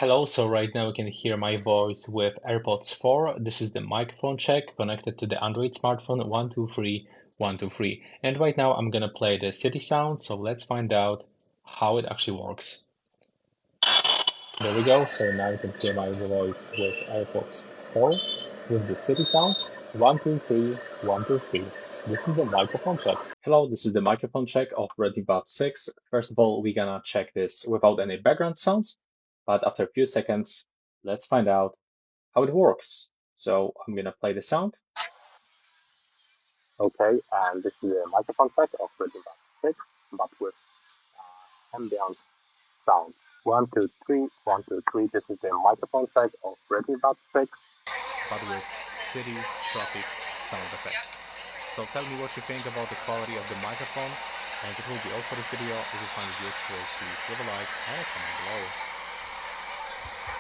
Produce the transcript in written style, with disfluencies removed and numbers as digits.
Hello, so right now you can hear my voice with AirPods 4. This is the microphone check connected to the Android smartphone 123 123. And right now I'm gonna play the city sound, so let's find out how it actually works. There we go, so now you can hear my voice with AirPods 4 with the city sounds 123 123. This is the microphone check. Hello, this is the microphone check of Redmi Buds 6. First of all, we're gonna check this without any background sounds. But after a few seconds, let's find out how it works. So I'm gonna play the sound. Okay, and this is the microphone track of Redmi Buds 6, but with ambient sounds. 123, 123. This is the microphone track of Redmi Buds 6, but with city traffic sound effects. So tell me what you think about the quality of the microphone, and it will be all for this video. If you find it useful, please leave a like and a comment below.